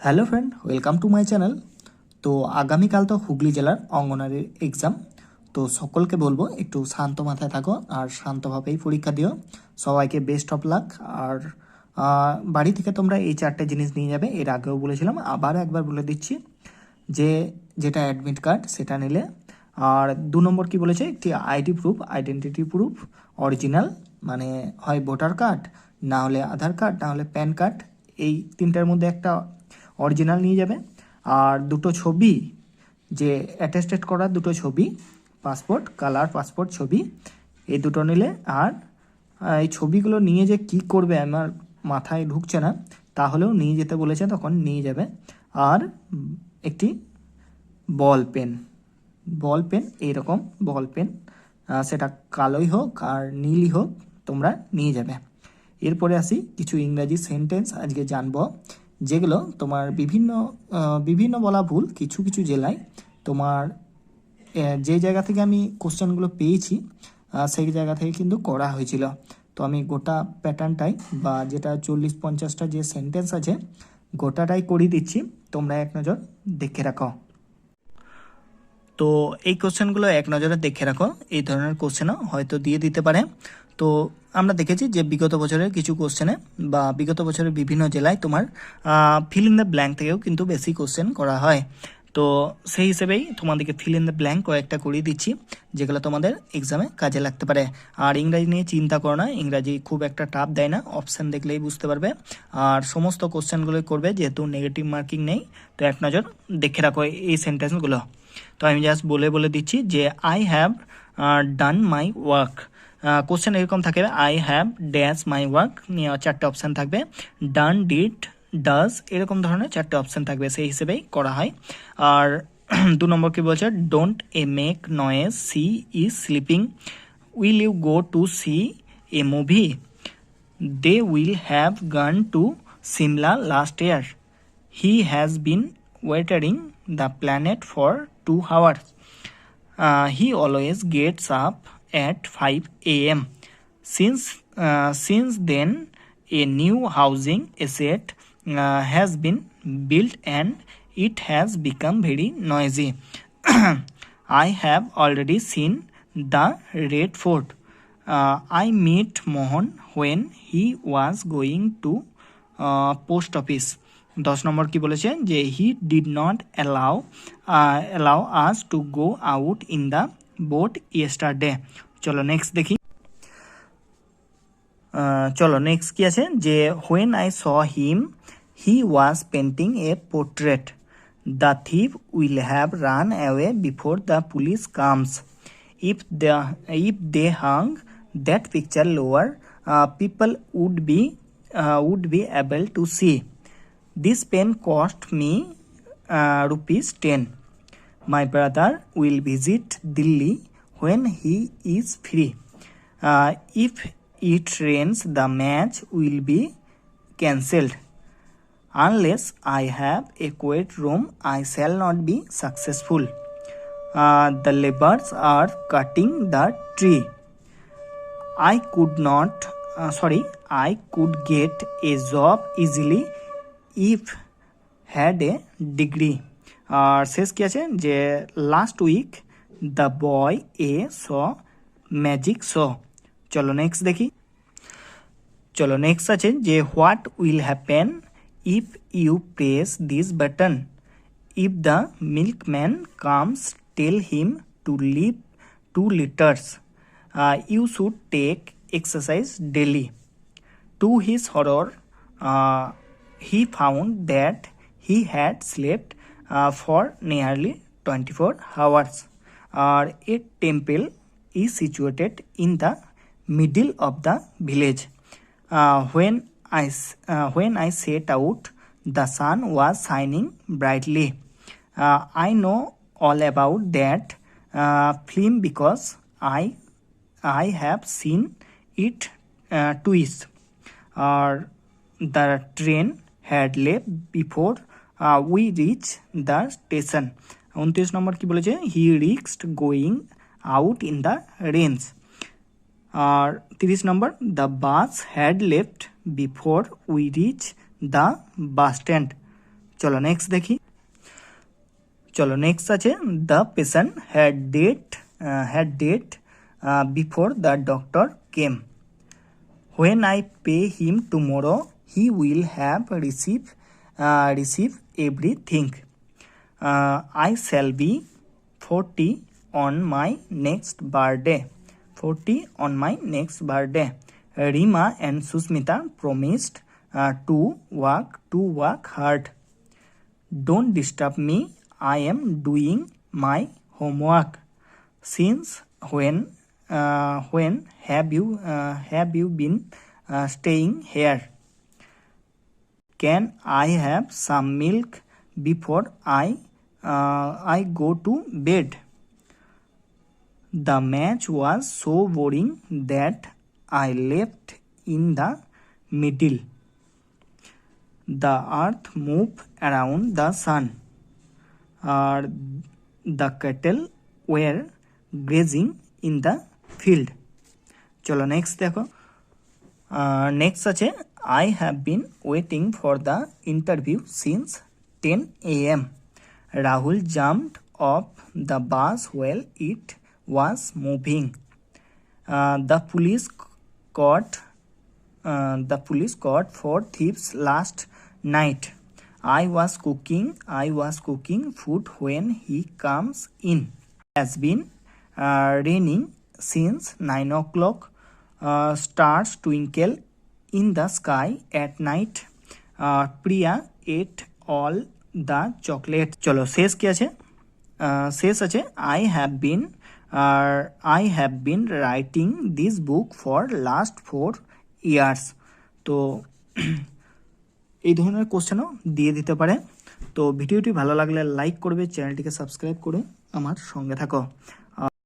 Hello friend, welcome to my channel. তো আগামীকাল তো হুগলি জেলার অঙ্গনারী এক্সাম। তো সকলকে বলবো একটু শান্ত মাথায় থাকো আর শান্তভাবেই পরীক্ষা দিও। সবাইকে বেস্ট অফ লাক। আর বাড়ি থেকে তোমরা এই 4টে জিনিস নিয়ে যাবে, এর আগেও বলেছিলাম, আবার একবার বলে দিচ্ছি যে যেটা অ্যাডমিট কার্ড সেটা নিলে। আর 2 নম্বর কি বলেছে, একটি ID proof, identity proof original, মানে হয় ভোটার কার্ড, না হলে আধার কার্ড, না হলে প্যান কার্ড, এই 3টার মধ্যে একটা অরিজিনাল নিয়ে যাবে। আর 2টো ছবি, যে অ্যাটেস্টেড করা 2টো ছবি, পাসপোর্ট কালার পাসপোর্ট ছবি, এই 2টো নিলে। আর এই ছবিগুলো নিয়ে যে কি করবে আমার মাথায় ঢুকছে না, তাহলেও নিয়ে যেতে বলেছে, তখন নিয়ে যাবে। আর একটি বল পেন, এইরকম বল পেন, সেটা কালোই হোক আর নীলই হোক, তোমরা নিয়ে যাবে। এরপরে আসি কিছু ইংরাজি সেন্টেন্স আজকে জানবো, যেগুলো তোমার বিভিন্ন বলা ভুল, কিছু কিছু জেলায় তোমার যে জায়গা থেকে আমি কোশ্চেনগুলো পেয়েছি সেই জায়গা থেকে কিন্তু করা হয়েছিল। তো আমি গোটা প্যাটার্নটাই, বা যেটা 40-50টা যে সেন্টেন্স আছে, গোটাটাই করিয়ে দিচ্ছি, তোমরা এক নজর দেখে রাখো। তো এই কোশ্চেনগুলো এক নজরে দেখে রাখো, এই ধরনের কোশ্চেনও হয়তো দিয়ে দিতে পারে। তো আমরা দেখেছি যে বিগত বছরের কিছু কোশ্চেনে বা বিগত বছরের বিভিন্ন জেলায় তোমার ফিল ইন দ্য ব্ল্যাঙ্ক থেকেও কিন্তু বেশি কোশ্চেন করা হয়। তো সেই হিসেবেই তোমাদেরকে ফিল ইন দ্য ব্ল্যাঙ্ক কয়েকটা করিয়ে দিচ্ছি, যেগুলো তোমাদের এক্সামে কাজে লাগতে পারে। আর ইংরাজি নিয়ে চিন্তা করো না, ইংরাজি খুব একটা টাফ দেয় না, অপশান দেখলেই বুঝতে পারবে। আর সমস্ত কোশ্চেনগুলোই করবে, যেহেতু নেগেটিভ মার্কিং নেই। তো এক নজর দেখে রাখো এই সেন্টেন্সগুলো। তো আমি জাস্ট বলে দিচ্ছি যে I have done my work. Question এরকম থাকে, I have dash my work নিয়ে 4টে অপশান থাকবে, ডান, ডিড, ডাজ, এরকম ধরনের 4টে অপশান থাকবে, সেই হিসেবেই করা হয়। আর 2 নম্বর কি বলছে, don't a make noise, she is sleeping, will you go to see a movie, they will have gone to Simla last year, he has been watering the planet for 2 hours. He always gets up at 5 a.m. Since then, a new housing estate has been built and it has become very noisy. I have already seen the Red Fort. I met Mohan when he was going to post office. 10 নম্বর কি বলেছে, যে he did not allow us to go out in the boat yesterday. চলো next দেখি। Next কি আছে, যে when I saw him he was painting a portrait, the thief will have run away before the police comes, if they hang that picture lower people would be able to see, this pen cost me ₹10. My brother will visit Delhi when he is free. If it rains, the match will be cancelled. Unless I have a quiet room, I shall not be successful. The laborers are cutting the tree. I could get a job easily if had a degree. আর শেষ কি আছে, যে last week the boy a saw magic show. চলো next দেখি। Next আছে, যে what will happen if you press this button, if the milkman comes tell him to leave 2 liters. You should take exercise daily. To his horror, he found that he had slept for nearly 24 hours. A temple is situated in the middle of the village. When I set out, the sun was shining brightly. I know all about that film because I have seen it twice. The train had left before we reached the station. 29 কি বলেছে, he risked going out in the rains. আর 30 the bus had left before we reached the bus stand. চলো next দেখি। চলো next আছে the patient had died before the doctor came. When I pay him tomorrow, he will have receive everything. I shall be 40 on my next birthday. 40 on my next birthday. Rima and Susmita promised to work hard. Don't disturb me. I am doing my homework. Since when have you been staying here? Can I have some milk before I go to bed? The match was so boring that I left in the middle. The earth moved around the sun. The cattle were grazing in the field. চলো next দেখো। Next আছে I have been waiting for the interview since 10 a.m. Rahul jumped off the bus while it was moving. The police caught 4 thieves last night. I was cooking food when he comes in. Has been raining since 9 o'clock. Stars twinkle in the sky at night. Priya ate all the chocolate. চলো শেষ কি আছে? শেষ আছে I have been writing this book for last 4 years. তো এই ধরনের কোশ্চেনও দিয়ে দিতে পারে। তো ভিডিওটি ভালো লাগলে লাইক করবে, চ্যানেলটিকে সাবস্ক্রাইব করে আমার সঙ্গে থাকো।